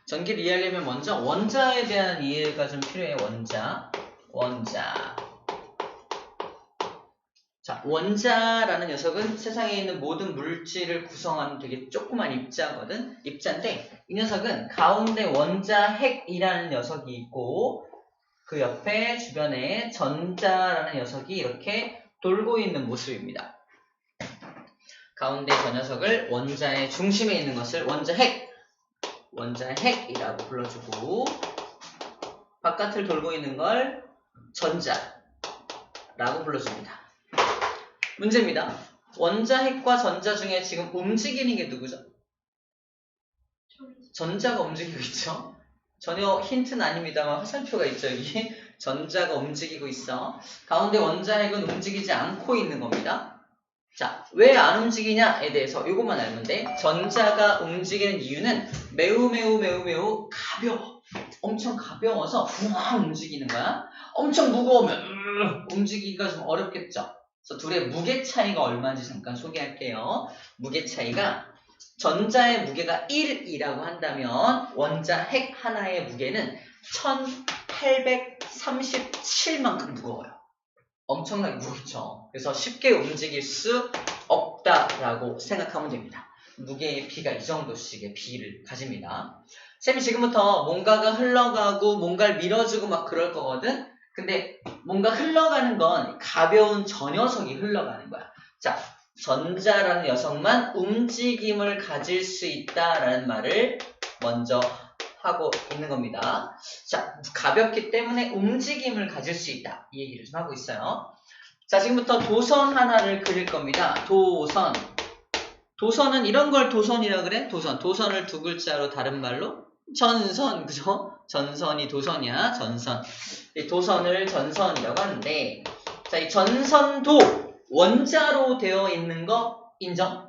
전기를 이해하려면 먼저 원자에 대한 이해가 좀 필요해. 원자. 자, 원자라는 녀석은 세상에 있는 모든 물질을 구성하는 되게 조그만 입자거든. 입자인데 이 녀석은 가운데 원자 핵이라는 녀석이 있고 그 옆에 주변에 전자라는 녀석이 이렇게 돌고 있는 모습입니다. 가운데 저 녀석을 원자의 중심에 있는 것을 원자핵이라고 불러주고 바깥을 돌고 있는 걸 전자라고 불러줍니다. 문제입니다. 원자핵과 전자 중에 지금 움직이는 게 누구죠? 전자가 움직이고 있죠. 전혀 힌트는 아닙니다만 화살표가 있죠. 여기 전자가 움직이고 있어. 가운데 원자핵은 움직이지 않고 있는 겁니다. 자, 왜 안 움직이냐에 대해서 이것만 알면 돼. 전자가 움직이는 이유는 매우 가벼워. 엄청 가벼워서 붕 움직이는 거야. 엄청 무거우면 움직이기가 좀 어렵겠죠. 그래서 둘의 무게 차이가 얼마인지 잠깐 소개할게요. 무게 차이가 전자의 무게가 1이라고 한다면 원자 핵 하나의 무게는 1837만큼 무거워요. 엄청나게 무겁죠. 그래서 쉽게 움직일 수 없다라고 생각하면 됩니다. 무게의 비가 이 정도씩의 비를 가집니다. 쌤이 지금부터 뭔가가 흘러가고 뭔가를 밀어주고 막 그럴 거거든. 근데 뭔가 흘러가는 건 가벼운 저 녀석이 흘러가는 거야. 자, 전자라는 녀석만 움직임을 가질 수 있다라는 말을 먼저 하고 있는 겁니다. 자, 가볍기 때문에 움직임을 가질 수 있다. 이 얘기를 좀 하고 있어요. 자, 지금부터 도선 하나를 그릴 겁니다. 도선은 이런 걸 도선이라고 그래? 도선을 두 글자로 다른 말로 전선, 그죠? 전선이 도선이야, 전선. 이 도선을 전선이라고 하는데, 자, 이 전선도 원자로 되어 있는 거 인정?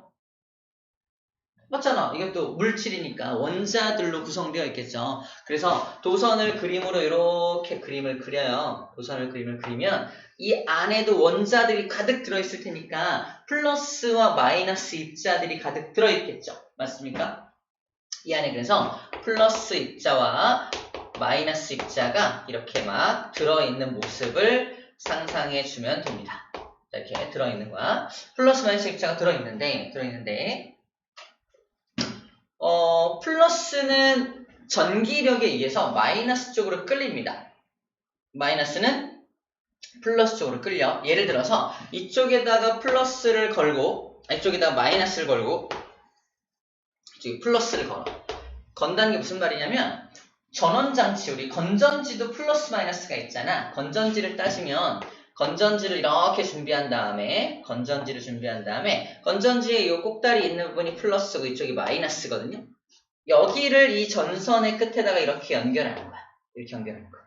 맞잖아. 이것도 물질이니까 원자들로 구성되어 있겠죠. 그래서 도선을 그림으로 이렇게 그림을 그려요. 도선을 그림을 그리면 이 안에도 원자들이 가득 들어있을 테니까 플러스와 마이너스 입자들이 가득 들어있겠죠. 맞습니까? 이 안에 그래서 플러스 입자와 마이너스 입자가 이렇게 막 들어있는 모습을 상상해 주면 됩니다. 이렇게 들어있는 거야. 플러스 마이너스 입자가 들어있는데 플러스는 전기력에 의해서 마이너스 쪽으로 끌립니다. 마이너스는 플러스 쪽으로 끌려. 예를 들어서 이쪽에다가 플러스를 걸고 이쪽에다가 마이너스를 걸고 이쪽에 플러스를 걸어. 건다는 게 무슨 말이냐면 전원장치, 우리 건전지도 플러스 마이너스가 있잖아. 건전지를 따지면 건전지를 이렇게 준비한 다음에 건전지에 이 꼭다리 있는 부분이 플러스고 이쪽이 마이너스거든요. 여기를 이 전선의 끝에다가 이렇게 연결하는 거야. 이렇게 연결하는 거야.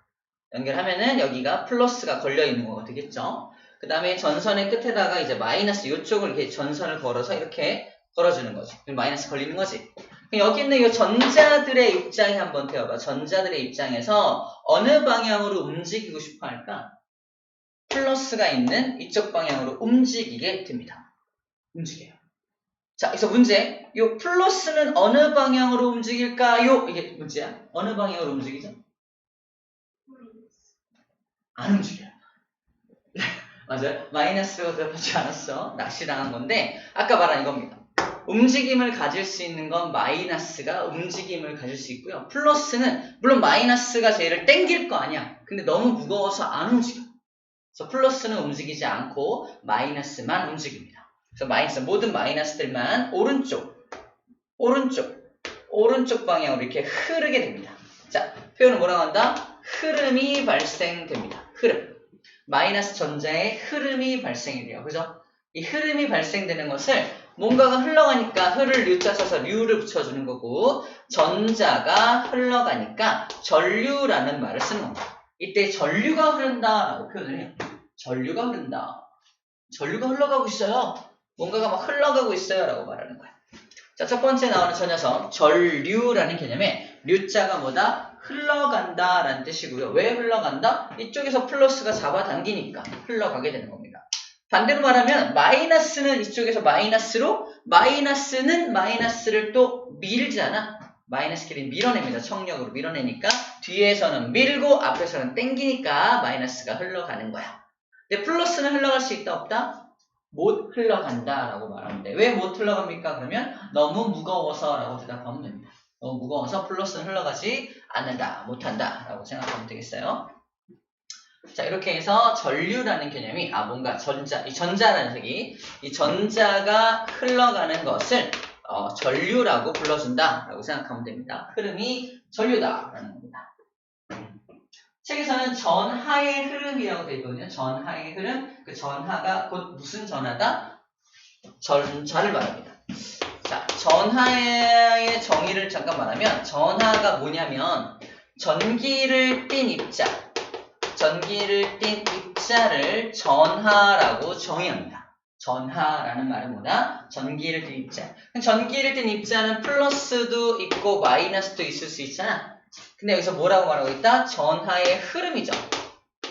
연결하면은 여기가 플러스가 걸려 있는 거가 되겠죠. 그 다음에 전선의 끝에다가 이제 마이너스 이쪽을 이렇게 전선을 걸어서 이렇게 걸어주는 거지. 마이너스 걸리는 거지. 여기 있는 이 전자들의 입장에 한번 태워봐. 전자들의 입장에서 어느 방향으로 움직이고 싶어 할까? 플러스가 있는 이쪽 방향으로 움직이게 됩니다. 움직여요. 자, 그래서 문제. 요 플러스는 어느 방향으로 움직일까요? 이게 문제야. 어느 방향으로 움직이죠? 안 움직여요. 맞아요. 마이너스가 들어가지 않았어. 낚시당한 건데 아까 말한 이겁니다. 움직임을 가질 수 있는 건 마이너스가 움직임을 가질 수 있고요. 플러스는 물론 마이너스가 쟤를 땡길 거 아니야. 근데 너무 무거워서 안 움직여. 그래서 플러스는 움직이지 않고 마이너스만 움직입니다. 그래서 모든 마이너스들만 오른쪽 방향으로 이렇게 흐르게 됩니다. 자, 표현은 뭐라고 한다? 흐름이 발생됩니다. 흐름. 마이너스 전자의 흐름이 발생이 돼요. 그죠? 이 흐름이 발생되는 것을 뭔가가 흘러가니까 흐를 류자 써서 류를 붙여주는 거고 전자가 흘러가니까 전류라는 말을 쓰는 겁니다. 이때 전류가 흐른다라고 표현을 해요. 전류가 흐른다. 전류가 흘러가고 있어요. 뭔가가 막 흘러가고 있어요 라고 말하는 거야. 자, 첫 번째 나오는 저 녀석 전류라는 개념에 류자가 뭐다? 흘러간다 라는 뜻이고요. 왜 흘러간다? 이쪽에서 플러스가 잡아당기니까 흘러가게 되는 겁니다. 반대로 말하면 마이너스는 이쪽에서 마이너스로 마이너스는 마이너스를 또 밀잖아. 마이너스 길이 밀어냅니다. 청력으로 밀어내니까 뒤에서는 밀고 앞에서는 땡기니까 마이너스가 흘러가는 거야. 근데 플러스는 흘러갈 수 있다 없다? 못 흘러간다 라고 말하면 돼. 왜 못 흘러갑니까? 그러면 너무 무거워서 라고 대답하면 됩니다. 너무 무거워서 플러스는 흘러가지 않는다, 못한다 라고 생각하면 되겠어요. 자, 이렇게 해서 전류라는 개념이 뭔가 이 전자라는 색이 이 전자가 흘러가는 것을 전류라고 불러준다 라고 생각하면 됩니다. 흐름이 전류다 라는 겁니다. 책에서는 전하의 흐름이라고 되어 있거든요. 전하의 흐름, 그 전하가 곧 무슨 전하다? 전자를 말합니다. 자, 전하의 정의를 잠깐 말하면 전하가 뭐냐면 전기를 띤 입자, 전기를 띤 입자를 전하라고 정의합니다. 전하라는 말은 뭐다? 전기를 띤 입자. 전기를 띤 입자는 플러스도 있고 마이너스도 있을 수 있잖아. 근데 여기서 뭐라고 말하고 있다? 전하의 흐름이죠.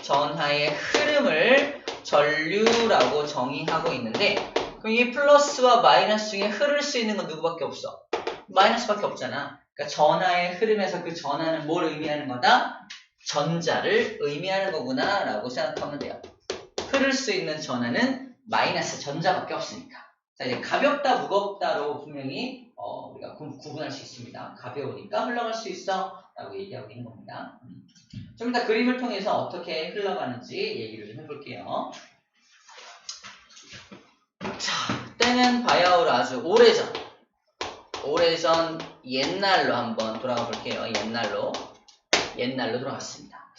전하의 흐름을 전류라고 정의하고 있는데 그럼 이 플러스와 마이너스 중에 흐를 수 있는 건 누구밖에 없어? 마이너스밖에 없잖아. 그러니까 전하의 흐름에서 그 전하는 뭘 의미하는 거다? 전자를 의미하는 거구나 라고 생각하면 돼요. 흐를 수 있는 전하는 마이너스 전자밖에 없으니까. 자, 이제 가볍다 무겁다로 분명히 우리가 구분할 수 있습니다. 가벼우니까 흘러갈 수 있어 라고 얘기하고 있는 겁니다. 좀 이따 그림을 통해서 어떻게 흘러가는지 얘기를 좀 해볼게요. 자, 때는 바야흐로 아주 오래전 옛날로 한번 돌아가 볼게요. 옛날로 돌아갔습니다.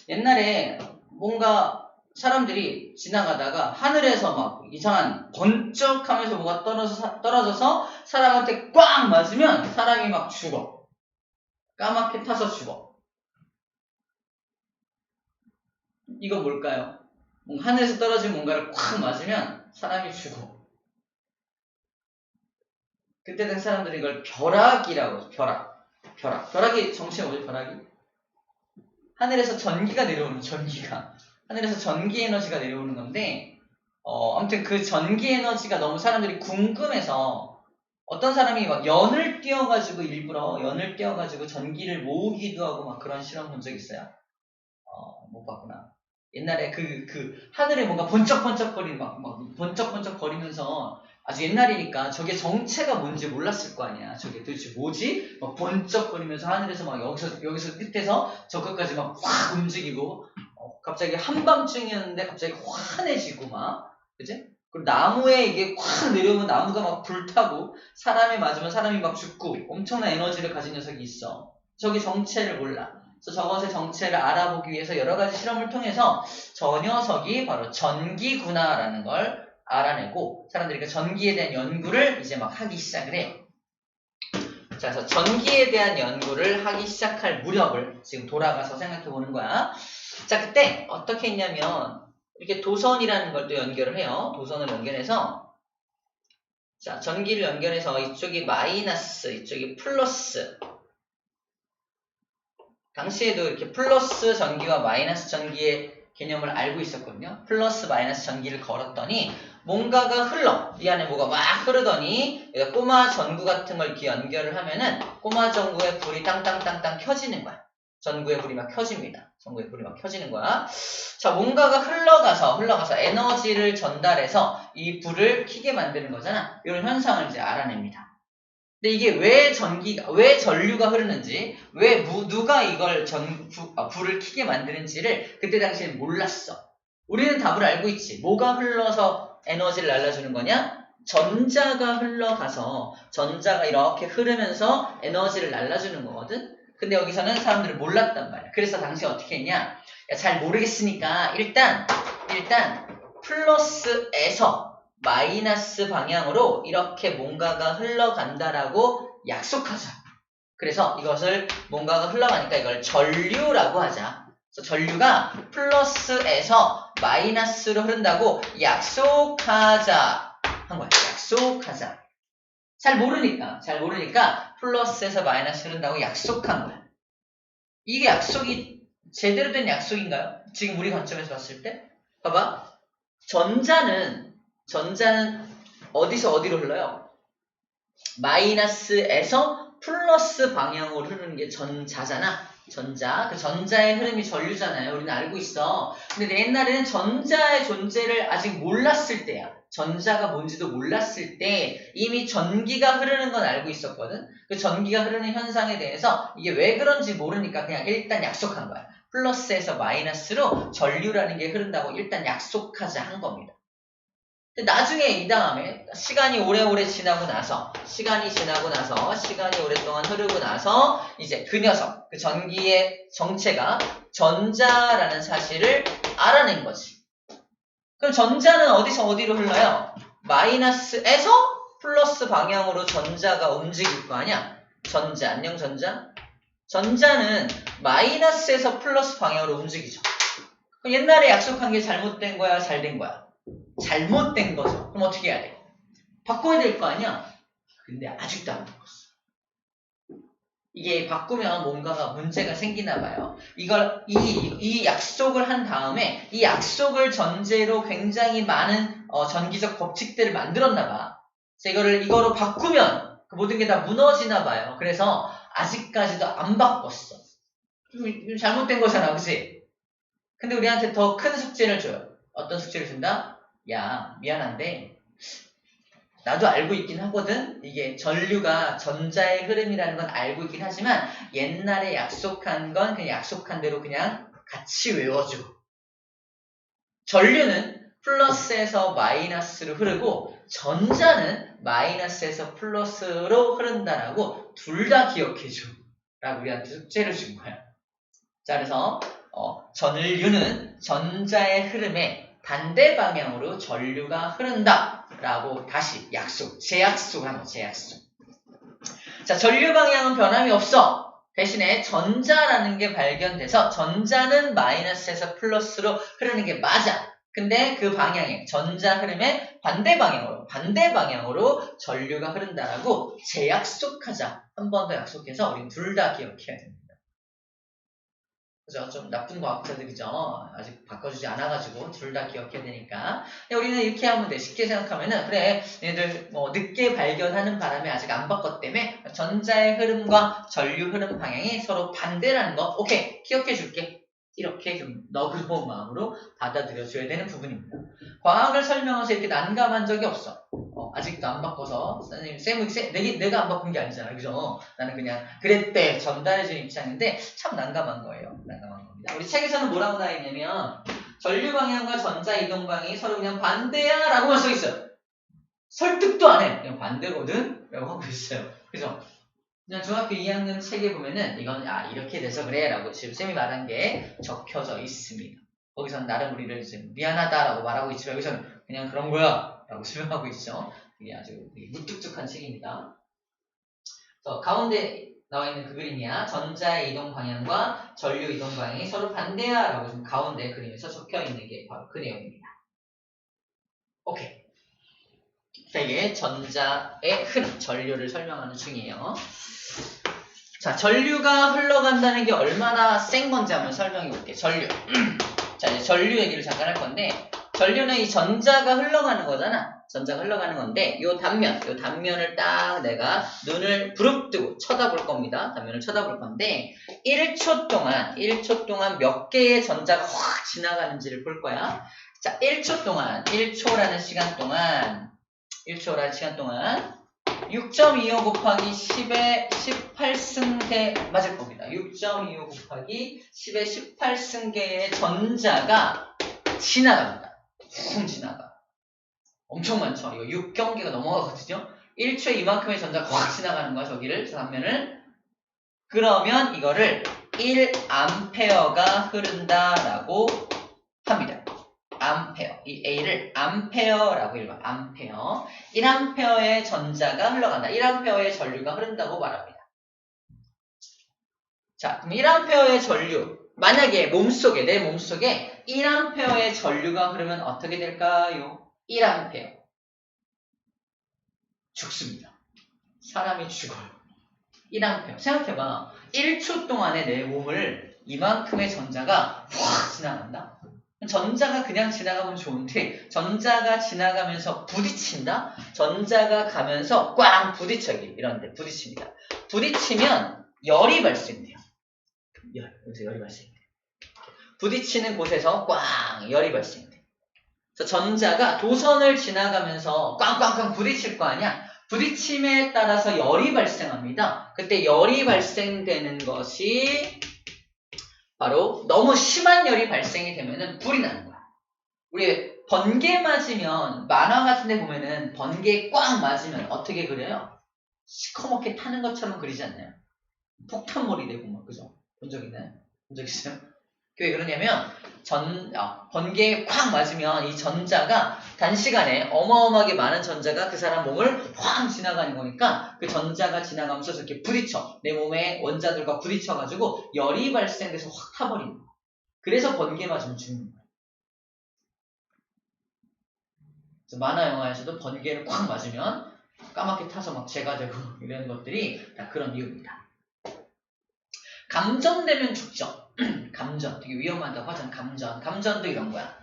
옛날에 뭔가 사람들이 지나가다가 하늘에서 막 이상한 번쩍하면서 뭐가 떨어져서 사람한테 꽝 맞으면 사람이 막 죽어. 까맣게 타서 죽어. 이거 뭘까요? 하늘에서 떨어진 뭔가를 꽉 맞으면 사람이 죽어. 그때 된 사람들이 이걸 벼락이라고 해서 벼락이 정체가 뭐지? 벼락이? 하늘에서 전기가 내려오는 하늘에서 전기 에너지가 내려오는 건데 아무튼 그 전기 에너지가 너무 사람들이 궁금해서 어떤 사람이 막 일부러 연을 띄워가지고 전기를 모으기도 하고 막 그런 실험 본 적 있어요? 못 봤구나. 옛날에 그 하늘에 뭔가 번쩍번쩍거리는 막 번쩍번쩍거리면서 아주 옛날이니까 저게 정체가 뭔지 몰랐을 거 아니야. 저게 도대체 뭐지? 막 번쩍거리면서 하늘에서 막 여기서 끝에서 저 끝까지 막 확 움직이고 갑자기 한밤중이었는데 갑자기 환해지고 막 그치? 그리고 나무에 이게 확 내려오면 나무가 막 불타고 사람에 맞으면 사람이 막 죽고 엄청난 에너지를 가진 녀석이 있어. 저게 정체를 몰라. 그래서 저것의 정체를 알아보기 위해서 여러 가지 실험을 통해서 저 녀석이 바로 전기구나라는 걸 알아내고 사람들이 그 전기에 대한 연구를 이제 막 하기 시작을 해요. 자, 그래서 전기에 대한 연구를 하기 시작할 무렵을 지금 돌아가서 생각해 보는 거야. 자, 그때 어떻게 했냐면 이렇게 도선이라는 걸 또 연결을 해요. 도선을 연결해서 자, 전기를 연결해서 이쪽이 마이너스, 이쪽이 플러스. 당시에도 이렇게 플러스 전기와 마이너스 전기의 개념을 알고 있었거든요. 플러스 마이너스 전기를 걸었더니 뭔가가 이 안에 뭐가 막 흐르더니 꼬마 전구 같은 걸 이렇게 연결을 하면은 꼬마 전구에 불이 땅땅땅땅 켜지는 거야. 전구에 불이 막 켜집니다. 전구에 불이 막 켜지는 거야. 자, 뭔가가 흘러가서 에너지를 전달해서 이 불을 켜게 만드는 거잖아. 이런 현상을 이제 알아냅니다. 근데 이게 왜 전류가 흐르는지, 누가 이걸 불을 켜게 만드는지를 그때 당시에 몰랐어. 우리는 답을 알고 있지. 뭐가 흘러서 에너지를 날려주는 거냐? 전자가 흘러가서 전자가 이렇게 흐르면서 에너지를 날려주는 거거든. 근데 여기서는 사람들은 몰랐단 말이야. 그래서 당시 어떻게 했냐? 잘 모르겠으니까 일단 플러스에서 마이너스 방향으로 이렇게 뭔가가 흘러간다라고 약속하자. 그래서 이것을 뭔가가 흘러가니까 이걸 전류라고 하자. 그래서 전류가 플러스에서 마이너스로 흐른다고 약속하자 한 거야. 약속하자. 잘 모르니까 플러스에서 마이너스 흐른다고 약속한 거야. 이게 약속이 제대로 된 약속인가요? 지금 우리 관점에서 봤을 때 봐봐. 전자는 어디서 어디로 흘러요? 마이너스에서 플러스 방향으로 흐르는 게 전자잖아. 전자. 그 전자의 흐름이 전류잖아요. 우리는 알고 있어. 근데 옛날에는 전자의 존재를 아직 몰랐을 때야. 전자가 뭔지도 몰랐을 때 이미 전기가 흐르는 건 알고 있었거든. 그 전기가 흐르는 현상에 대해서 이게 왜 그런지 모르니까 그냥 일단 약속한 거야. 플러스에서 마이너스로 전류라는 게 흐른다고 일단 약속하자 한 겁니다. 근데 나중에 이 다음에 시간이 오래오래 지나고 나서 시간이 오랫동안 흐르고 나서 이제 그 녀석, 그 전기의 정체가 전자라는 사실을 알아낸 거지. 그럼 전자는 어디서 어디로 흘러요? 마이너스에서 플러스 방향으로 전자가 움직일 거 아니야? 전자, 안녕 전자? 전자는 마이너스에서 플러스 방향으로 움직이죠. 그럼 옛날에 약속한 게 잘못된 거야? 잘된 거야? 잘못된 거죠. 그럼 어떻게 해야 돼? 바꿔야 될 거 아니야? 근데 아직도 안 바꿨어. 이게 바꾸면 뭔가가 문제가 생기나 봐요. 이 약속을 한 다음에 이 약속을 전제로 굉장히 많은 전기적 법칙들을 만들었나 봐. 그래서 이거로 바꾸면 그 모든 게 다 무너지나 봐요. 그래서 아직까지도 안 바꿨어. 좀 잘못된 거잖아, 그치? 근데 우리한테 더 큰 숙제를 줘요. 어떤 숙제를 준다? 야, 미안한데 나도 알고 있긴 하거든. 이게 전류가 전자의 흐름이라는 건 알고 있긴 하지만 옛날에 약속한 건 그냥 약속한 대로 그냥 같이 외워줘. 전류는 플러스에서 마이너스로 흐르고 전자는 마이너스에서 플러스로 흐른다라고 둘 다 기억해줘. 라고 우리한테 숙제를 준 거야. 자, 그래서 전류는 전자의 흐름에 반대 방향으로 전류가 흐른다 라고 다시 재약속하는 거, 재약속. 자, 전류 방향은 변함이 없어. 대신에 전자라는 게 발견돼서 전자는 마이너스에서 플러스로 흐르는 게 맞아. 근데 그 방향에 전자 흐름의 반대 방향으로 전류가 흐른다라고 재약속하자. 한 번 더 약속해서 우리 둘 다 기억해야 됩니다. 그죠? 좀 나쁜 과학자들이죠. 아직 바꿔주지 않아가지고 둘 다 기억해야 되니까. 우리는 이렇게 하면 돼. 쉽게 생각하면은 그래 얘들 늦게 발견하는 바람에 아직 안 바꿨다며 전자의 흐름과 전류 흐름 방향이 서로 반대라는 거 오케이 기억해 줄게. 이렇게 좀 너그러운 마음으로 받아들여줘야 되는 부분입니다. 과학을 설명해서 이렇게 난감한 적이 없어. 아직도 안 바꿔서 선생님 내가 안 바꾼 게 아니잖아, 그죠? 나는 그냥 그랬대 전달해주는 입장인데 참 난감한 거예요. 난감한 겁니다. 우리 책에서는 뭐라고 나와 있냐면 전류 방향과 전자 이동 방향이 서로 그냥 반대야라고만 써 있어요. 설득도 안 해. 그냥 반대거든? 라고 하고 있어요. 그죠? 그냥 중학교 2학년 책에 보면은 이건 이렇게 돼서 그래 라고 지금 쌤이 말한 게 적혀져 있습니다. 거기서는 나름 우리를 이제 미안하다라고 말하고 있지만 여기서는 그냥 그런 거야 라고 설명하고 있죠. 이게 아주 무뚝뚝한 책입니다. 가운데 나와 있는 그 그림이야. 전자의 이동 방향과 전류 이동 방향이 서로 반대야 라고 지금 가운데 그림에서 적혀 있는 게 바로 그 내용입니다. 오케이. 자, 이게 전자의 흐름, 전류를 설명하는 중이에요. 자, 전류가 흘러간다는 게 얼마나 센 건지 한번 설명해 볼게요. 전류. 자, 이제 전류 얘기를 잠깐 할 건데, 전류는 이 전자가 흘러가는 거잖아. 전자가 흘러가는 건데, 요 단면을 딱 내가 눈을 부릅뜨고 쳐다볼 겁니다. 단면을 쳐다볼 건데, 1초 동안 몇 개의 전자가 확 지나가는지를 볼 거야. 자, 1초라는 시간 동안 6.25 곱하기 10의 18승계 맞을 겁니다. 6.25 곱하기 10의 18승계의 전자가 지나갑니다. 훅 지나가. 엄청 많죠. 이거 6경계가 넘어가거든요. 1초에 이만큼의 전자가 확 지나가는 거야. 저기를, 저 단면을. 그러면 이거를 1A가 흐른다라고 합니다. 암페어. 이 A를 암페어라고 읽어요. 암페어. 1암페어의 전자가 흘러간다. 1암페어의 전류가 흐른다고 말합니다. 자, 그럼 1암페어의 전류. 만약에 내 몸속에 1암페어의 전류가 흐르면 어떻게 될까요? 1암페어. 죽습니다. 사람이 죽어요. 1암페어. 생각해봐. 1초 동안에 내 몸을 이만큼의 전자가 확 지나간다? 전자가 그냥 지나가면 좋은데 전자가 지나가면서 부딪힌다? 전자가 가면서 꽝 부딪혀기 이런데 부딪힙니다. 부딪히면 열이 발생돼요. 여기서 열이 발생돼요. 부딪히는 곳에서 꽝 열이 발생돼요. 그래서 전자가 도선을 지나가면서 꽝꽝꽝 부딪힐 거 아니야? 부딪힘에 따라서 열이 발생합니다. 그때 열이 발생되는 것이 바로 너무 심한 열이 발생이 되면은 불이 나는 거야. 우리 번개 맞으면 만화 같은 데 보면은 번개 꽝 맞으면 어떻게 그려요? 시커멓게 타는 것처럼 그리지 않나요? 폭탄물이 되고 막 그죠? 본 적 있나요? 본 적 있어요? 왜 그러냐면 번개에 콱 맞으면 이 전자가 단시간에 어마어마하게 많은 전자가 그 사람 몸을 확 지나가는 거니까 그 전자가 지나가면서 이렇게 부딪혀 내 몸의 원자들과 부딪혀가지고 열이 발생돼서 확 타버리는 거야. 그래서 번개 맞으면 죽는 거야. 그래서 만화 영화에서도 번개를 콱 맞으면 까맣게 타서 막 재가 되고 이런 것들이 다 그런 이유입니다. 감전되면 죽죠. 감전 되게 위험하다고 하잖아. 감전도 이런 거야.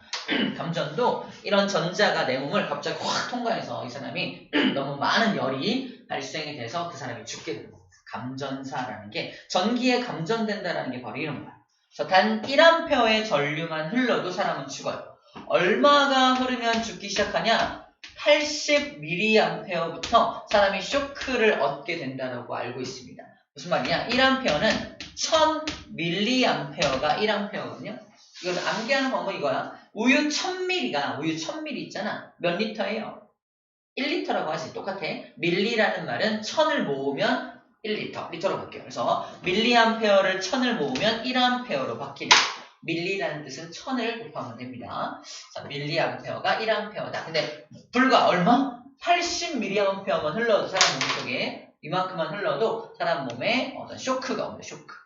감전도 이런 전자가 내 몸을 갑자기 확 통과해서 이 사람이 너무 많은 열이 발생이 돼서 그 사람이 죽게 되는 거야. 감전사라는 게 전기에 감전된다라는 게 바로 이런 거야. 그래서 단 1A의 전류만 흘러도 사람은 죽어요. 얼마가 흐르면 죽기 시작하냐? 80mA부터 사람이 쇼크를 얻게 된다고 알고 있습니다. 무슨 말이냐? 1A는 1000mA가 1A거든요. 이걸 암기하는 방법은 이거야. 우유 1000ml 있잖아. 몇 리터예요? 1리터라고 하지. 똑같아. 밀리라는 말은 1000을 모으면 1리터. 리터로 바뀌어요. 그래서 밀리암페어를 1000을 모으면 1A로 바뀌는 밀리라는 뜻은 1000을 곱하면 됩니다. 자, 밀리암페어가 1A다. 근데 불과 얼마? 80mA만 흘러도 사람 몸속에 이만큼만 흘러도 사람 몸에 어떤 쇼크가 옵니다. 쇼크.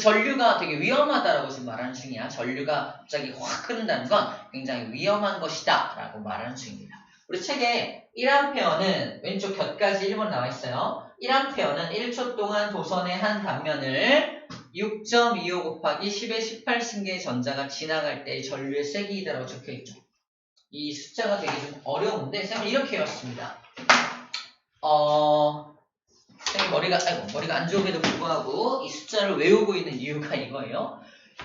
전류가 되게 위험하다라고 지금 말하는 중이야. 전류가 갑자기 확 흐른다는 건 굉장히 위험한 것이다 라고 말하는 중입니다. 우리 책에 1A는 왼쪽 곁까지 1번 나와 있어요. 1A는 1초 동안 도선의 한 단면을 6.25 곱하기 10의 18승계의 전자가 지나갈 때의 전류의 세기이다라고 적혀있죠. 이 숫자가 되게 좀 어려운데 쌤은 이렇게 해왔습니다. 쌤이 머리가 안 좋음에도 불구하고 이 숫자를 외우고 있는 이유가 이거예요.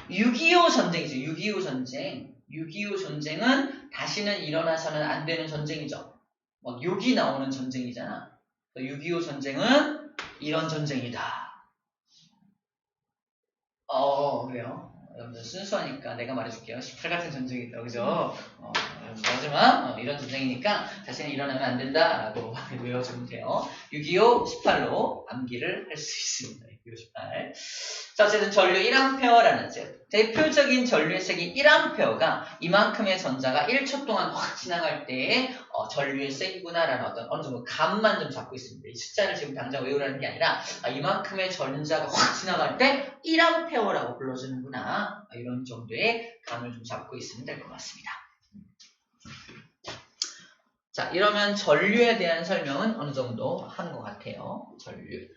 6.25 전쟁이죠. 6.25 전쟁. 6.25 전쟁은 다시는 일어나서는 안 되는 전쟁이죠. 막 욕이 나오는 전쟁이잖아. 6.25 전쟁은 이런 전쟁이다. 그래요. 여러분들 순수하니까 내가 말해줄게요. 18 같은 전쟁이다. 그죠? 하지만 이런 전쟁이니까 다시는 일어나면 안 된다라고 외워주면 돼요. 6.25 18로 암기를 할 수 있습니다. 6.25 18. 자, 어쨌든 전류 1A라는 대표적인 전류의 세기 1A가 이만큼의 전자가 1초 동안 확 지나갈 때의 전류의 세기구나라는 어느 정도 감만 좀 잡고 있습니다. 이 숫자를 지금 당장 외우라는 게 아니라 이만큼의 전자가 확 지나갈 때 1A라고 불러주는구나. 이런 정도의 감을 좀 잡고 있으면 될 것 같습니다. 자, 이러면 전류에 대한 설명은 어느 정도 한 것 같아요. 전류.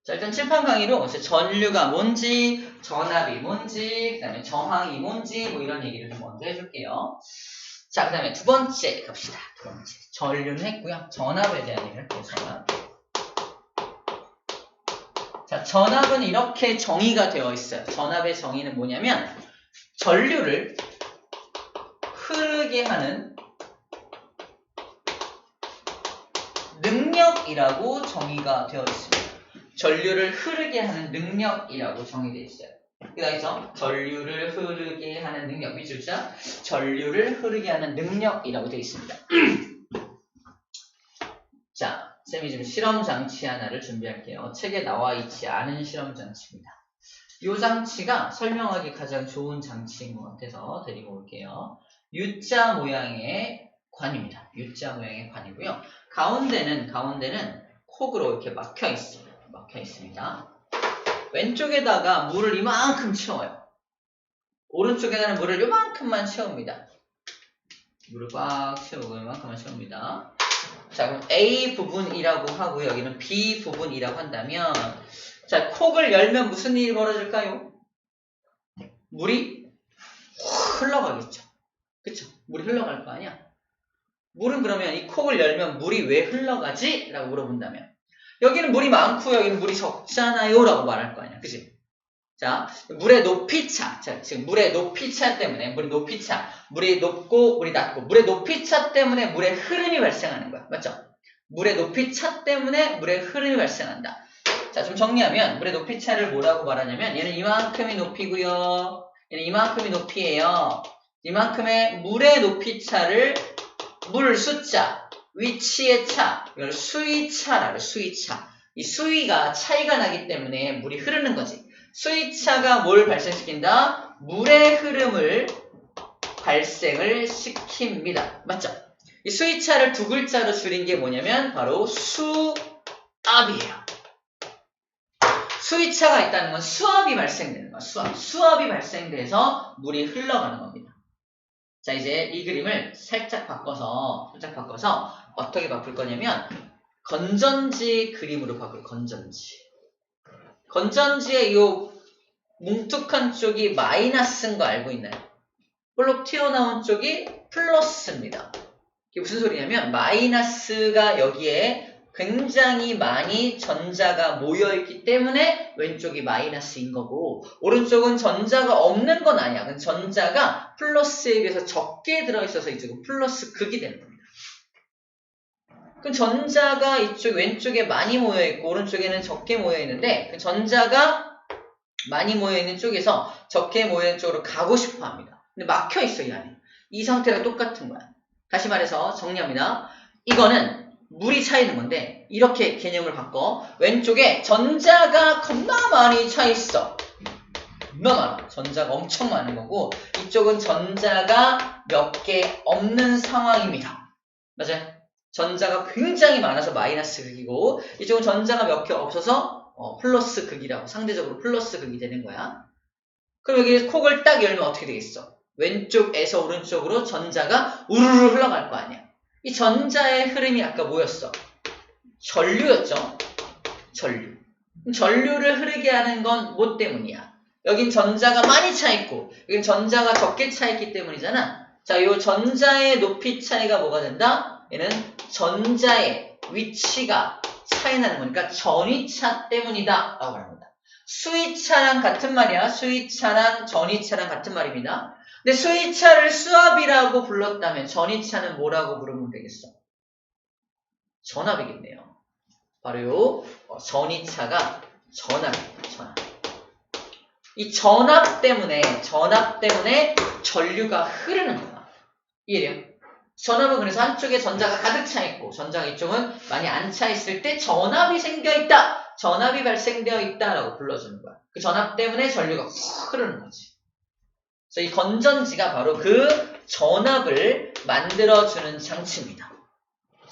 자, 일단 칠판 강의로 전류가 뭔지, 전압이 뭔지, 그 다음에 저항이 뭔지, 뭐 이런 얘기를 좀 먼저 해줄게요. 자, 그 다음에 두 번째 갑시다. 두 번째. 전류는 했고요. 전압에 대한 얘기를 할게요. 전압. 자, 전압은 이렇게 정의가 되어 있어요. 전압의 정의는 뭐냐면, 전류를 흐르게 하는 능력이라고 정의가 되어 있습니다. 전류를 흐르게 하는 능력이라고 정의되어 있어요. 그래서 전류를 흐르게 하는 능력, 밑줄자 전류를 흐르게 하는 능력이라고 되어 있습니다. 자, 쌤이 지금 실험 장치 하나를 준비할게요. 책에 나와 있지 않은 실험 장치입니다. 이 장치가 설명하기 가장 좋은 장치인 것 같아서 데리고 올게요. U자 모양의 관입니다. U자 모양의 관이고요. 가운데는 콕으로 이렇게 막혀 있습니다. 왼쪽에다가 물을 이만큼 채워요. 오른쪽에다는 물을 이만큼만 채웁니다. 물을 꽉 채우고 이만큼만 채웁니다. 자, 그럼 A 부분이라고 하고 여기는 B 부분이라고 한다면 자, 콕을 열면 무슨 일이 벌어질까요? 물이 흘러가겠죠. 그쵸? 물이 흘러갈 거 아니야? 물은 그러면 이 콕을 열면 물이 왜 흘러가지? 라고 물어본다면 여기는 물이 많고 여기는 물이 적잖아요 라고 말할 거 아니야. 그치? 자, 물의 높이차. 자, 지금 물의 높이차 때문에 물이 높이차. 물이 높고 물이 낮고 물의 높이차 때문에 물의 흐름이 발생하는 거야. 맞죠? 물의 높이차 때문에 물의 흐름이 발생한다. 자, 좀 정리하면 물의 높이차를 뭐라고 말하냐면 얘는 이만큼이 높이고요. 얘는 이만큼이 높이에요. 이만큼의 물의 높이차를 물 숫자, 위치의 차, 이걸 수위차라고 수위차. 이 수위가 차이가 나기 때문에 물이 흐르는 거지. 수위차가 뭘 발생시킨다? 물의 흐름을 발생을 시킵니다. 맞죠? 이 수위차를 두 글자로 줄인 게 뭐냐면 바로 수압이에요. 수위차가 있다는 건 수압이 발생되는 거야. 수압이 발생돼서 물이 흘러가는 겁니다. 자, 이제 이 그림을 살짝 바꿔서 어떻게 바꿀 거냐면 건전지 그림으로 바꿀 건전지. 건전지의 이 뭉툭한 쪽이 마이너스인 거 알고 있나요? 볼록 튀어나온 쪽이 플러스입니다. 이게 무슨 소리냐면 마이너스가 여기에 굉장히 많이 전자가 모여있기 때문에 왼쪽이 마이너스인 거고 오른쪽은 전자가 없는 건 아니야. 근데 전자가 플러스에 비해서 적게 들어있어서 이쪽은 플러스 극이 되는 겁니다. 그럼 전자가 이쪽 왼쪽에 많이 모여있고 오른쪽에는 적게 모여있는데 전자가 많이 모여있는 쪽에서 적게 모여있는 쪽으로 가고 싶어 합니다. 근데 막혀있어 이 안에. 이 상태랑 똑같은 거야. 다시 말해서 정리합니다. 이거는 물이 차있는 건데 이렇게 개념을 바꿔. 왼쪽에 전자가 겁나 많이 차있어. 겁나 많아. 전자가 엄청 많은 거고 이쪽은 전자가 몇 개 없는 상황입니다. 맞아요? 전자가 굉장히 많아서 마이너스 극이고 이쪽은 전자가 몇 개 없어서 플러스 극이라고 상대적으로 플러스 극이 되는 거야. 그럼 여기 콕을 딱 열면 어떻게 되겠어? 왼쪽에서 오른쪽으로 전자가 우르르 흘러갈 거 아니야. 이 전자의 흐름이 아까 뭐였어? 전류였죠? 전류. 전류를 흐르게 하는 건 뭐 때문이야? 여긴 전자가 많이 차있고 여긴 전자가 적게 차있기 때문이잖아. 자, 이 전자의 높이 차이가 뭐가 된다? 얘는 전자의 위치가 차이 나는 거니까 전위차 때문이다 라고 말합니다. 수위차랑 같은 말이야. 수위차랑 전위차랑 같은 말입니다. 근데 수위차를 수압이라고 불렀다면 전위차는 뭐라고 부르면 되겠어? 전압이겠네요. 바로 요 전위차가 전압입니다. 전압. 이 전압 때문에 전류가 흐르는 거야. 이해돼요? 전압은 그래서 한쪽에 전자가 가득 차 있고 전자가 이쪽은 많이 안 차 있을 때 전압이 생겨 있다. 전압이 발생되어 있다라고 불러주는 거야. 그 전압 때문에 전류가 훅 흐르는 거지. 그래서 이 건전지가 바로 그 전압을 만들어주는 장치입니다.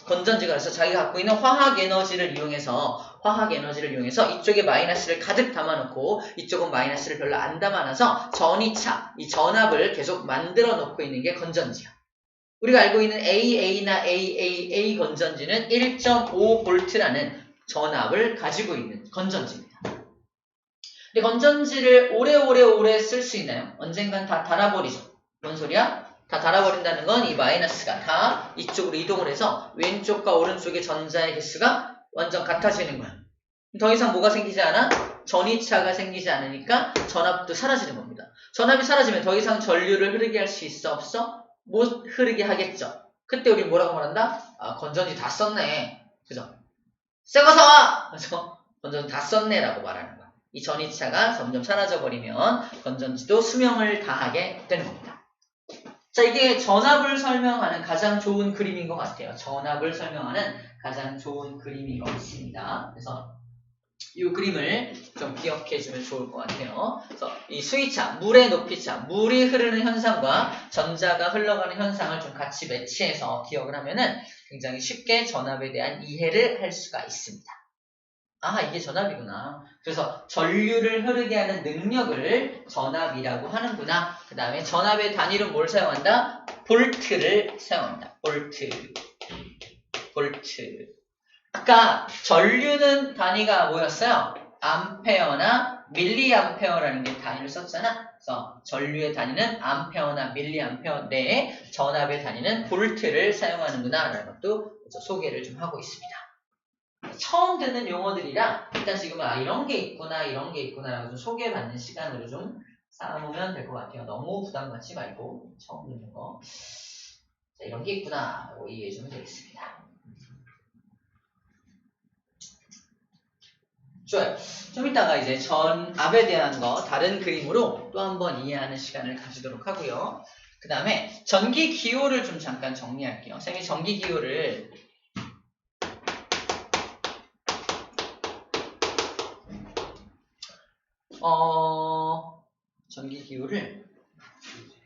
건전지가 그래서 자기가 갖고 있는 화학 에너지를 이용해서 이쪽에 마이너스를 가득 담아놓고 이쪽은 마이너스를 별로 안 담아놔서 전위차, 이 전압을 계속 만들어 놓고 있는 게 건전지야. 우리가 알고 있는 AA나 AAA 건전지는 1.5V라는 전압을 가지고 있는 건전지입니다. 근데 건전지를 오래 쓸 수 있나요? 언젠간 다 닳아버리죠. 뭔 소리야? 다 닳아버린다는 건 이 마이너스가 다 이쪽으로 이동을 해서 왼쪽과 오른쪽의 전자의 개수가 완전 같아지는 거야. 더 이상 뭐가 생기지 않아? 전위차가 생기지 않으니까 전압도 사라지는 겁니다. 전압이 사라지면 더 이상 전류를 흐르게 할 수 있어? 없어? 못 흐르게 하겠죠. 그때 우리 뭐라고 말한다? 아, 건전지 다 썼네. 그죠? 새거 사와! 그래서 건전지 다 썼네 라고 말하는 거야. 이 전위차가 점점 사라져버리면 건전지도 수명을 다하게 되는 겁니다. 자, 이게 전압을 설명하는 가장 좋은 그림인 것 같아요. 전압을 설명하는 가장 좋은 그림인 것 같습니다. 그래서 이 그림을 좀 기억해주면 좋을 것 같아요. 그래서 이 수위차, 물의 높이차, 물이 흐르는 현상과 전자가 흘러가는 현상을 좀 같이 매치해서 기억을 하면은 굉장히 쉽게 전압에 대한 이해를 할 수가 있습니다. 아, 이게 전압이구나. 그래서 전류를 흐르게 하는 능력을 전압이라고 하는구나. 그 다음에 전압의 단위로 뭘 사용한다? 볼트를 사용한다. 볼트. 볼트. 아까 전류는 단위가 뭐였어요? 암페어나 밀리암페어라는 게 단위를 썼잖아. 그래서 전류의 단위는 암페어나 밀리암페어 내에 전압의 단위는 볼트를 사용하는구나 라는 것도 소개를 좀 하고 있습니다. 처음 듣는 용어들이라 일단 지금은 이런 게 있구나 이런 게 있구나 라고 좀 소개받는 시간으로 좀 쌓아보면 될 것 같아요. 너무 부담 갖지 말고 처음 듣는 거 자, 이런 게 있구나 라고 이해해 주면 되겠습니다. 좋아요. 좀 이따가 이제 전압에 대한 거 다른 그림으로 또 한번 이해하는 시간을 가지도록 하고요. 그 다음에 전기 기호를 좀 잠깐 정리할게요. 쌤이 전기 기호를 전기 기호를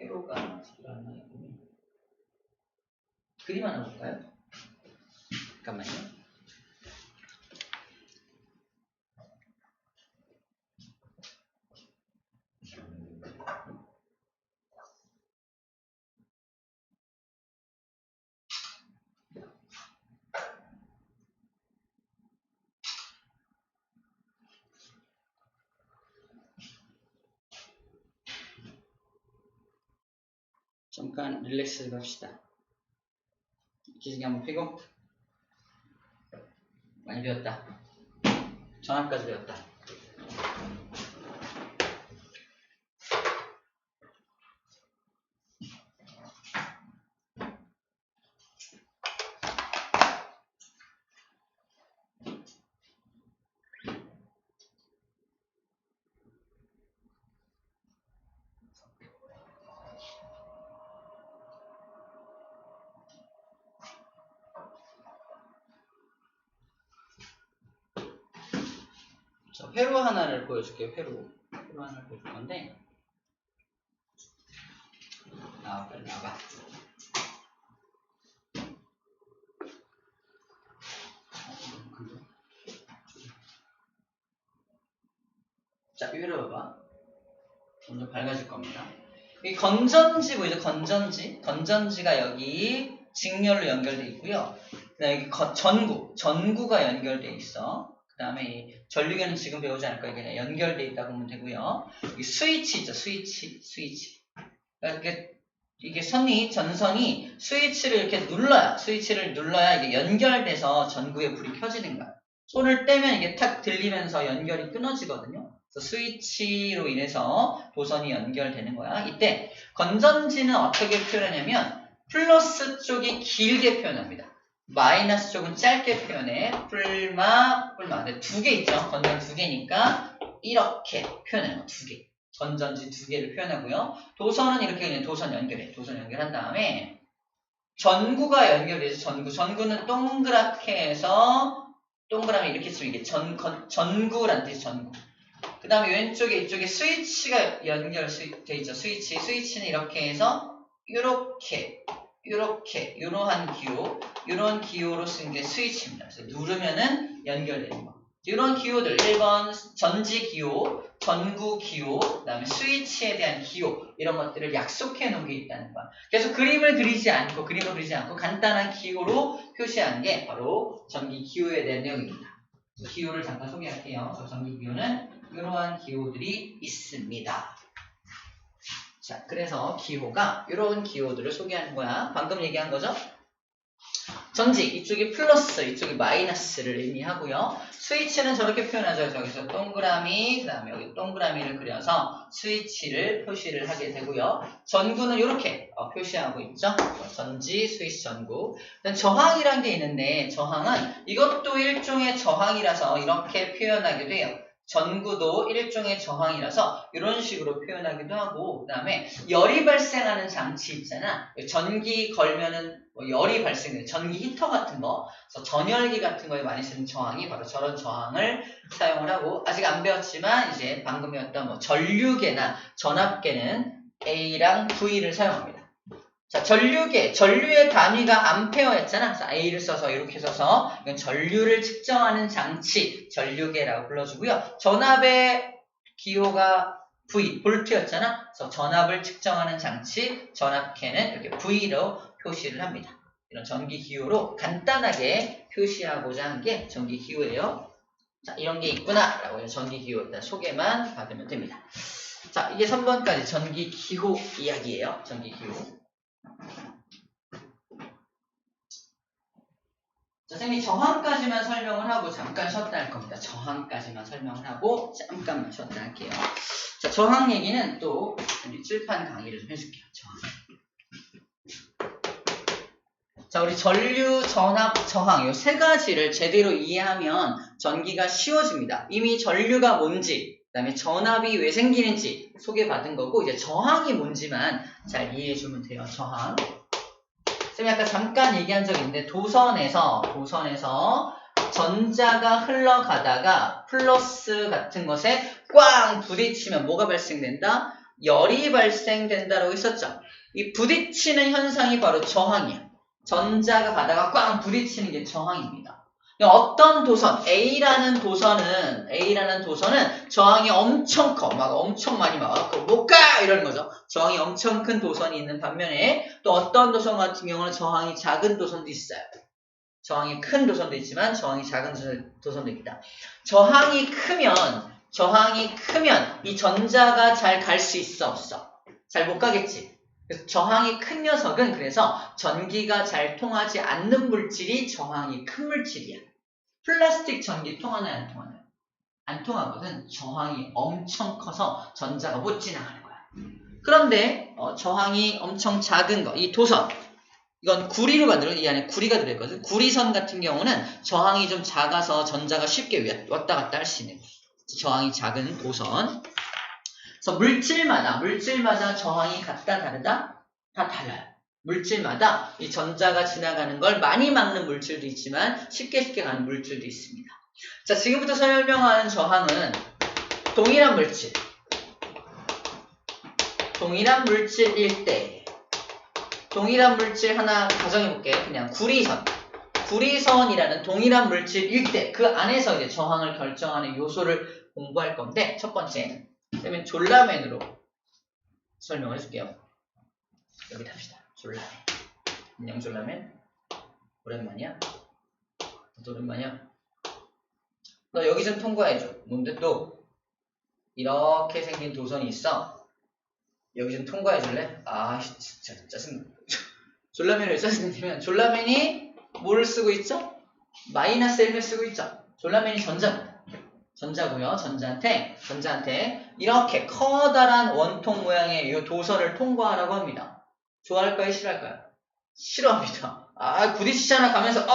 회로가 그림 하나 볼까요? 잠깐만요. 잠깐 릴렉스 합시다. 기지개 한번 펴고 많이 배웠다. 전압까지 배웠다. 자, 회로 하나를 보여줄게요. 회로 하나를 보여줄 건데 나와 빨리 나와. 자, 회로 봐봐. 점점 밝아질 겁니다. 이 건전지 보이죠? 건전지가 여기 직렬로 연결되어 있고요. 그다음에 여기 전구가 연결되어 있어. 그 다음에 이 전류계는 지금 배우지 않을 거예요. 그냥 연결되어 있다고 보면 되고요. 여기 스위치 있죠? 스위치. 그러니까 이게 전선이 스위치를 이렇게 눌러야 이게 연결돼서 전구에 불이 켜지는 거야. 손을 떼면 이게 탁 들리면서 연결이 끊어지거든요. 그래서 스위치로 인해서 도선이 연결되는 거야. 이때 건전지는 어떻게 표현하냐면 플러스 쪽이 길게 표현합니다. 마이너스 쪽은 짧게 표현해. 뿔마. 근데 두 개 있죠. 건전지 두 개니까 이렇게 표현해요. 두 개. 건전지 두 개를 표현하고요. 도선은 이렇게 그냥 도선 연결한 다음에 전구가 연결되죠. 전구는 동그랗게 해서 동그라미 이렇게 치면 이게 전구란 뜻이 전구. 그 다음에 왼쪽에 이쪽에 스위치가 연결되어 있죠. 스위치는 이렇게 해서 이러한 기호로 쓴 게 스위치입니다. 그래서 누르면은 연결되는 거. 이런 기호들 1번 전지 기호, 전구 기호, 그 다음에 스위치에 대한 기호 이런 것들을 약속해 놓은 게 있다는 거야. 그래서 그림을 그리지 않고 간단한 기호로 표시하는 게 바로 전기 기호에 대한 내용입니다. 기호를 잠깐 소개할게요. 전기 기호는 이러한 기호들이 있습니다. 자, 그래서 기호가 이런 기호들을 소개하는 거야. 방금 얘기한 거죠? 전지, 이쪽이 플러스, 이쪽이 마이너스를 의미하고요. 스위치는 저렇게 표현하죠. 저기서 동그라미, 그 다음에 여기 동그라미를 그려서 스위치를 표시를 하게 되고요. 전구는 이렇게 표시하고 있죠. 전지, 스위치, 전구. 저항이란 게 있는데 저항은 이것도 일종의 저항이라서 이렇게 표현하기도 해요. 전구도 일종의 저항이라서 이런 식으로 표현하기도 하고, 그 다음에 열이 발생하는 장치 있잖아. 전기 걸면은 열이 발생해요. 전기 히터 같은 거, 그래서 전열기 같은 거에 많이 쓰는 저항이 바로 저런 저항을 사용을 하고, 아직 안 배웠지만 이제 방금 배웠던 전류계나 전압계는 A랑 V를 사용합니다. 자, 전류의 단위가 암페어였잖아. 그래서 A를 써서 이렇게 써서 이건 전류를 측정하는 장치, 전류계라고 불러주고요. 전압의 기호가 V, 볼트였잖아. 그래서 전압을 측정하는 장치, 전압계는 이렇게 V로 표시를 합니다. 이런 전기기호로 간단하게 표시하고자 한 게 전기기호예요. 자, 이런 게 있구나 라고 전기기호 일단 소개만 받으면 됩니다. 자, 이게 3번까지 전기기호 이야기예요. 전기기호. 자, 선생님이 저항까지만 설명을 하고 잠깐 쉬었다 할 겁니다. 저항까지만 설명을 하고 잠깐만 쉬었다 할게요. 자, 저항 얘기는 또 우리 칠판 강의를 좀 해줄게요. 저항. 자, 우리 전류, 전압, 저항 이 세 가지를 제대로 이해하면 전기가 쉬워집니다. 이미 전류가 뭔지, 그 다음에 전압이 왜 생기는지 소개받은 거고, 이제 저항이 뭔지만 잘 이해해주면 돼요. 저항. 쌤이 아까 잠깐 얘기한 적이 있는데, 도선에서 전자가 흘러가다가 플러스 같은 것에 꽝 부딪히면 뭐가 발생된다? 열이 발생된다라고 했었죠. 이 부딪히는 현상이 바로 저항이야. 전자가 가다가 꽝 부딪히는 게 저항입니다. 어떤 도선, A라는 도선은 저항이 엄청 커. 막 엄청 많이 막 못 가! 이러는 거죠. 저항이 엄청 큰 도선이 있는 반면에 또 어떤 도선 같은 경우는 저항이 작은 도선도 있어요. 저항이 큰 도선도 있지만 저항이 작은 도선도 있다. 저항이 크면 이 전자가 잘 갈 수 있어, 없어? 잘 못 가겠지. 그래서 저항이 큰 녀석은 그래서 전기가 잘 통하지 않는 물질이 저항이 큰 물질이야. 플라스틱 전기 통하나요? 안 통하나요? 안 통하거든. 저항이 엄청 커서 전자가 못 지나가는 거야. 그런데 저항이 엄청 작은 거, 이 도선, 이건 구리로 만들어서 이 안에 구리가 들어있거든. 구리선 같은 경우는 저항이 좀 작아서 전자가 쉽게 왔다 갔다 할 수 있는 거야. 저항이 작은 도선. 그래서 물질마다 저항이 같다 다르다? 다 달라요. 물질마다 이 전자가 지나가는 걸 많이 막는 물질도 있지만 쉽게 가는 물질도 있습니다. 자, 지금부터 설명하는 저항은 동일한 물질일 때 동일한 물질 하나 가정해볼게. 그냥 구리선이라는 동일한 물질일 때 그 안에서 이제 저항을 결정하는 요소를 공부할 건데, 첫 번째 그러면 졸라맨으로 설명을 해줄게요. 여기 답시다. 졸라맨. 안녕 졸라맨. 오랜만이야? 너도 오랜만이야? 너 여기 좀 통과해줘. 뭔데 또? 이렇게 생긴 도선이 있어. 여기 좀 통과해줄래? 아 진짜 짜증나. 졸라맨이 왜 짜증나냐면 졸라맨이 뭐를 쓰고 있죠? 마이너스 1을 쓰고 있죠. 졸라맨이 전자고요. 전자한테 이렇게 커다란 원통 모양의 이 도선을 통과하라고 합니다. 좋아할까요? 싫어할까요? 싫어합니다. 아, 부딪히잖아 가면서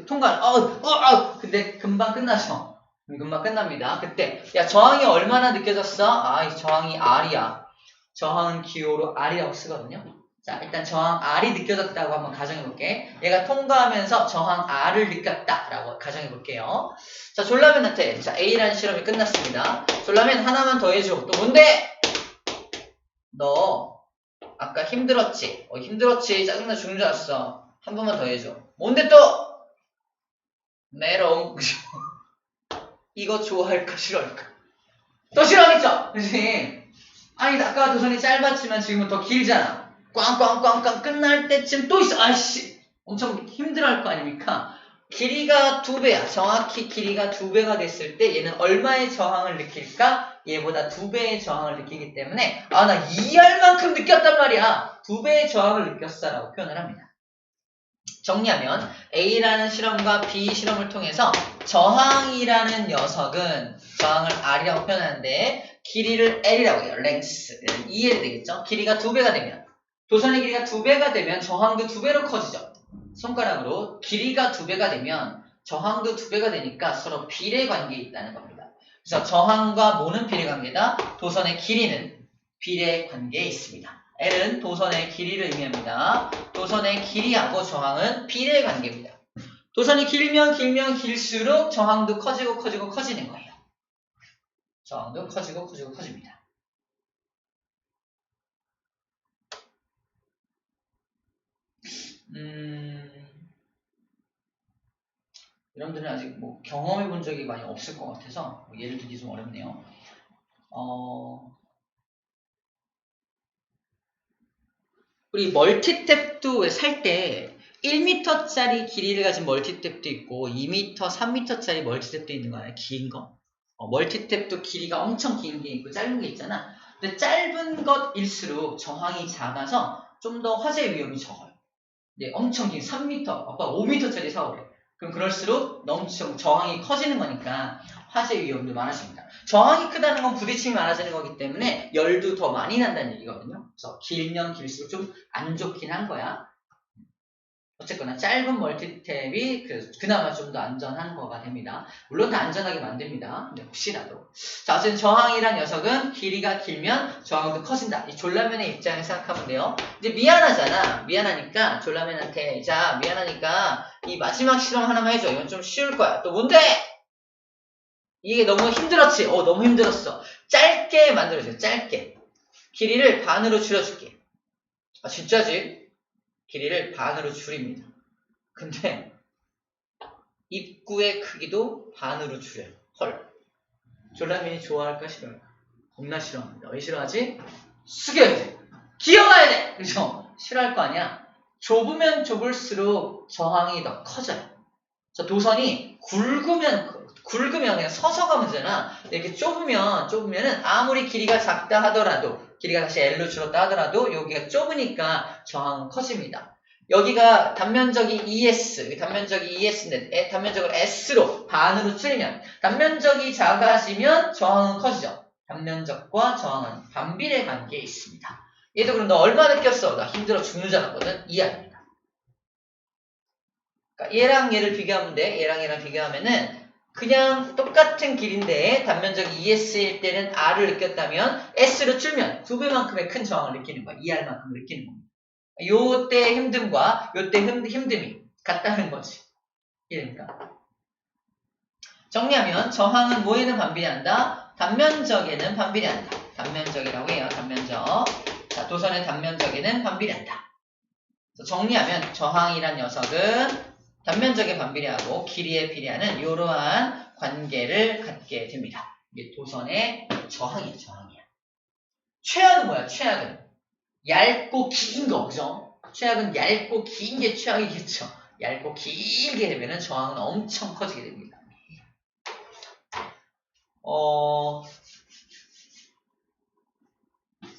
통과. 근데 금방 끝나죠. 금방 끝납니다. 그때 야, 저항이 얼마나 느껴졌어? 아, 이 저항이 R이야. 저항은 기호로 R이라고 쓰거든요. 자, 일단 저항 R이 느껴졌다고 한번 가정해볼게. 얘가 통과하면서 저항 R을 느꼈다라고 가정해볼게요. 자, 졸라맨한테 자, A라는 실험이 끝났습니다. 졸라맨 하나만 더 해줘. 또 뭔데? 너 아까 힘들었지? 힘들었지? 짜증나 죽는 줄 알았어. 한 번만 더 해줘. 뭔데 또? 메롱. 이거 좋아할까 싫어할까? 또 싫어하겠죠? 그치? 아니, 아까 도선이 짧았지만 지금은 더 길잖아. 꽝꽝꽝꽝 끝날 때쯤 또 있어. 아이씨, 엄청 힘들어할 거 아닙니까? 길이가 2배야. 정확히 길이가 2배가 됐을 때 얘는 얼마의 저항을 느낄까? 얘보다 2배의 저항을 느끼기 때문에 아, 나 2R만큼 느꼈단 말이야. 2배의 저항을 느꼈어라고 표현을 합니다. 정리하면 A라는 실험과 B 실험을 통해서 저항이라는 녀석은 저항을 R이라고 표현하는데 길이를 L이라고 해요. length. 이해가 되겠죠? 길이가 2배가 되면 도선의 길이가 2배가 되면 저항도 2배로 커지죠. 손가락으로 길이가 2배가 되면 저항도 2배가 되니까 서로 비례 관계에 있다는 겁니다. 그래서 저항과 뭐는 비례 관계다? 도선의 길이는 비례 관계에 있습니다. L은 도선의 길이를 의미합니다. 도선의 길이하고 저항은 비례 관계입니다. 도선이 길면 길수록 저항도 커지는 거예요. 저항도 커집니다. 여러분들은 아직 뭐 경험해 본 적이 많이 없을 것 같아서 예를 들기 좀 어렵네요. 우리 멀티탭도 살 때 1m짜리 길이를 가진 멀티탭도 있고 2m, 3m짜리 멀티탭도 있는 거 아니야? 긴 거. 멀티탭도 길이가 엄청 긴 게 있고 짧은 게 있잖아. 근데 짧은 것일수록 저항이 작아서 좀 더 화재 위험이 적어요. 네, 엄청 긴 3m, 아빠 5m짜리 사오래. 그럼 그럴수록 너무 저항이 커지는 거니까 화재 위험도 많아집니다. 저항이 크다는 건 부딪힘이 많아지는 거기 때문에 열도 더 많이 난다는 얘기거든요. 그래서 길면 길수록 좀 안 좋긴 한 거야. 어쨌거나 짧은 멀티탭이 그나마 좀 더 안전한 거가 됩니다. 물론 다 안전하게 만듭니다. 근데 혹시라도. 자, 어쨌든 저항이란 녀석은 길이가 길면 저항도 커진다. 이 졸라맨의 입장에 생각하면 돼요. 이제 미안하잖아. 미안하니까 졸라맨한테 자 미안하니까 이 마지막 실험 하나만 해줘. 이건 좀 쉬울 거야. 또 뭔데? 이게 너무 힘들었지? 너무 힘들었어. 짧게 만들어줘요. 짧게. 길이를 반으로 줄여줄게. 아 진짜지? 길이를 반으로 줄입니다. 근데 입구의 크기도 반으로 줄여요. 헐. 졸라맨이 좋아할까 싫어할까? 겁나 싫어합니다. 왜 싫어하지? 숙여야 돼. 기어가야 돼. 그죠? 싫어할 거 아니야. 좁으면 좁을수록 저항이 더 커져요. 자, 도선이 굵으면 그냥 서서 가면 되잖아. 이렇게 좁으면은 아무리 길이가 작다 하더라도 길이가 다시 L로 줄었다 하더라도 여기가 좁으니까 저항은 커집니다. 여기가 단면적이 ES, 단면적이 ES인데 단면적을 S로 반으로 줄이면 단면적이 작아지면 저항은 커지죠. 단면적과 저항은 반비례 관계에 있습니다. 얘도 그럼 너 얼마 느꼈어? 나 힘들어 죽는 줄 알았거든? 이해합니다. 그러니까 얘랑 얘를 비교하면 돼. 얘랑 얘랑 비교하면은 그냥 똑같은 길인데 단면적이 ES일 때는 R을 느꼈다면 S로 줄면 2배만큼의 큰 저항을 느끼는 거야. ER만큼을 느끼는 겁니다. 요때 힘듦과 요때 힘듦이 같다는 거지. 이러니까. 정리하면 저항은 뭐에는 반비례한다? 단면적에는 반비례한다. 단면적이라고 해요. 단면적. 자, 도선의 단면적에는 반비례한다. 정리하면 저항이란 녀석은 단면적에 반비례하고 길이에 비례하는 이러한 관계를 갖게 됩니다. 이게 도선의 저항이야. 최악은 뭐야? 최악은 얇고 긴 거, 그죠? 최악은 얇고 긴 게 최악이겠죠. 얇고 길게 되면은 저항은 엄청 커지게 됩니다.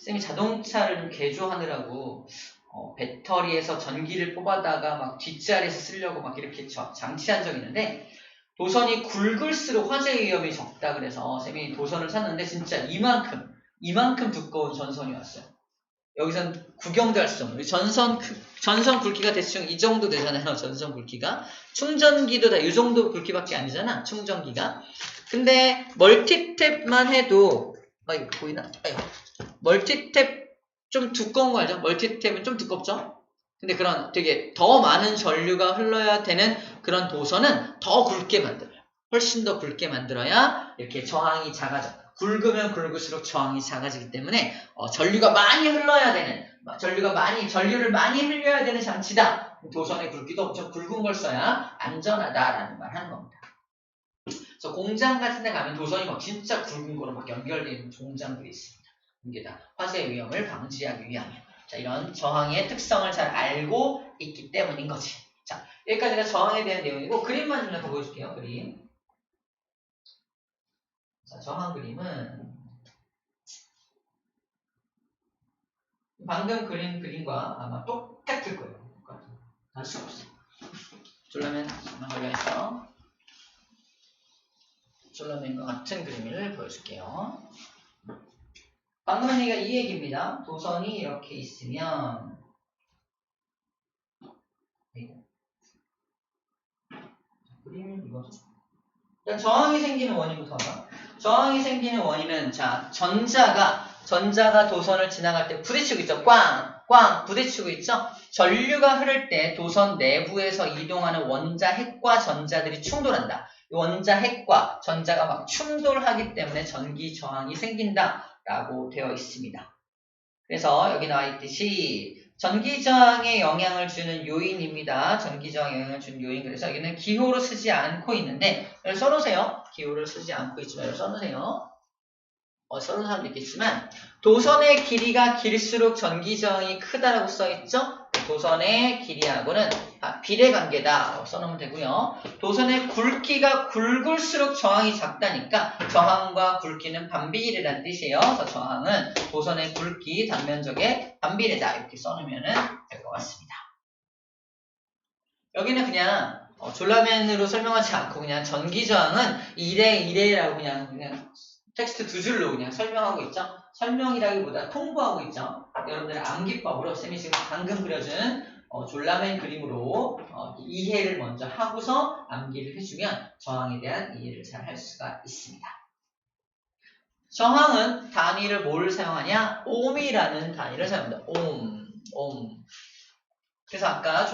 쌤이 자동차를 좀 개조하느라고 배터리에서 전기를 뽑아다가 막 뒷자리에서 쓰려고 막 이렇게 장치한 적이 있는데 도선이 굵을수록 화재 위험이 적다 그래서 쌤이 도선을 샀는데 진짜 이만큼 두꺼운 전선이 왔어요. 여기선 구경도 할 수 없는 전선 굵기가 대충 이 정도 되잖아요. 전선 굵기가 충전기도 다 이 정도 굵기밖에 아니잖아. 충전기가. 근데 멀티탭만 해도 이거 보이나? 멀티탭 좀 두꺼운 거 알죠? 멀티탭은 좀 두껍죠? 근데 그런 되게 더 많은 전류가 흘러야 되는 그런 도선은 더 굵게 만들어요. 훨씬 더 굵게 만들어야 이렇게 저항이 작아져. 굵으면 굵을수록 저항이 작아지기 때문에 전류가 많이 흘러야 되는 전류를 많이 흘려야 되는 장치다. 도선의 굵기도 엄청 굵은 걸 써야 안전하다라는 말 하는 겁니다. 그래서 공장 같은 데 가면 도선이 막 진짜 굵은 거로 막 연결되어 있는 공장들이 있습니다. 이게 다 화재 위험을 방지하기 위함이야. 자, 이런 저항의 특성을 잘 알고 있기 때문인 거지. 자, 여기까지가 저항에 대한 내용이고 그림만 좀 더 보여줄게요. 그림. 자, 저항 그림은 방금 그린 그림과 아마 똑같을 거예요. 다를 수 없어. 졸라맨 하나 걸려있어. 졸라맨과 같은 그림을 보여줄게요. 방금 얘기가 이 얘기입니다. 도선이 이렇게 있으면 그림 이거죠. 일단 저항이 생기는 원인부터 봐. 저항이 생기는 원인은 자 전자가 도선을 지나갈 때 부딪히고 있죠. 꽝 부딪히고 있죠. 전류가 흐를 때 도선 내부에서 이동하는 원자 핵과 전자들이 충돌한다. 원자 핵과 전자가 막 충돌하기 때문에 전기 저항이 생긴다라고 되어 있습니다. 그래서 여기 나와 있듯이 전기 저항에 영향을 주는 요인입니다. 전기 저항에 영향을 주는 요인. 그래서 여기는 기호로 쓰지 않고 있는데 여기 써놓으세요. 기호를 쓰지 않고 있지만 여기 써놓으세요. 써놓은 사람도 있겠지만 도선의 길이가 길수록 전기 저항이 크다라고 써있죠? 도선의 길이하고는 비례관계다라고 써놓으면 되고요. 도선의 굵기가 굵을수록 저항이 작다니까 저항과 굵기는 반비례라는 뜻이에요. 그래서 저항은 도선의 굵기 단면적의 반비례다 이렇게 써놓으면 될 것 같습니다. 여기는 그냥 졸라맨으로 설명하지 않고 그냥 전기저항은 1에 그냥 텍스트 두 줄로 그냥 설명하고 있죠. 설명이라기보다 통보하고 있죠. 여러분들의 암기법으로 쌤이 지금 방금 그려준 졸라맨 그림으로 이해를 먼저 하고서 암기를 해주면 저항에 대한 이해를 잘 할 수가 있습니다. 저항은 단위를 뭘 사용하냐? 옴이라는 단위를 사용합니다. 옴. 그래서 아까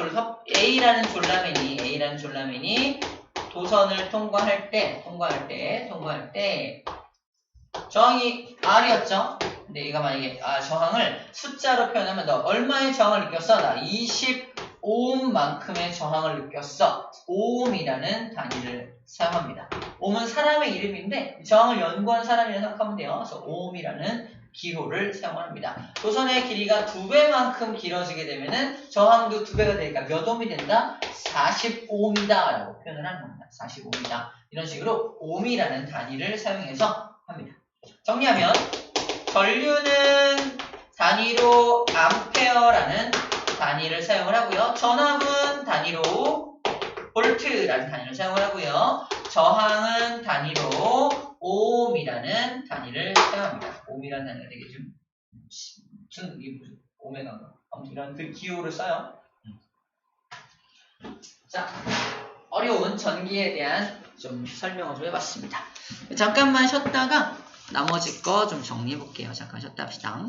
A라는 졸라맨이 도선을 통과할 때 저항이 R이었죠? 근데 얘가 만약에 저항을 숫자로 표현하면 너 얼마의 저항을 느꼈어? 나 25옴만큼의 저항을 느꼈어. 오옴이라는 단위를 사용합니다. 옴은 사람의 이름인데 저항을 연구한 사람이라고 생각하면 돼요. 그래서 오옴이라는 기호를 사용합니다. 도선의 길이가 2배만큼 길어지게 되면은 저항도 2배가 되니까 몇 옴이 된다? 45옴이다 라고 표현을 하는 겁니다. 45옴이다. 이런 식으로 옴이라는 단위를 사용해서 합니다. 정리하면 전류는 단위로 암페어라는 단위를 사용을 하고요. 전압은 단위로 볼트라는 단위를 사용을 하고요. 저항은 단위로 옴이라는 단위를 사용합니다. 옴이라는 단위가 되게 좀 무슨 오메가인가? 아무튼 이런 그 기호를 써요. 자, 어려운 전기에 대한 좀 설명을 좀 해봤습니다. 잠깐만 쉬었다가 나머지 거 좀 정리해 볼게요. 잠깐 쉬었다 합시다.